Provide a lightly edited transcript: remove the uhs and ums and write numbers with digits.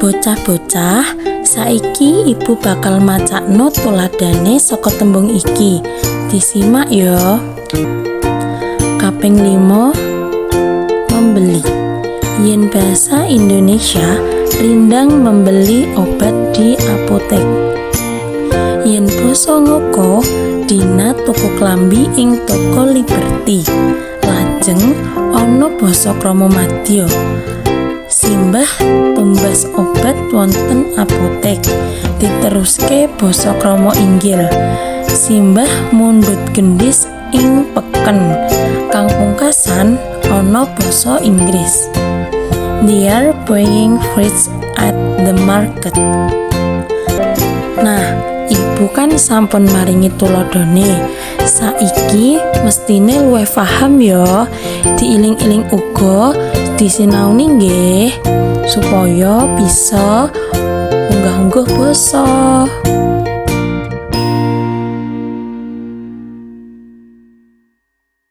Bocah-bocah, saiki ibu bakal macakno tuladane saka tembung iki. Disimak ya. Kaping 5, membeli. Yen bahasa Indonesia, Rindang membeli obat di apotek. Yen basa Ngoko, Dina tuku klambi ing toko Liberty. Lajeng ana basa krama madya. Simbah tumbas obat wonten apotek. Diteruske basa krama inggil. Simbah mundhut gendhis ing peken. Kang pungkasan ana basa Inggris. They are buying fruits at the market. Nah, ibu kan sampun maringi tuladhane. Saiki mestine luwih paham ya. Diiling-iling uga disinaoni nggih supaya bisa unggah-ungguh basa.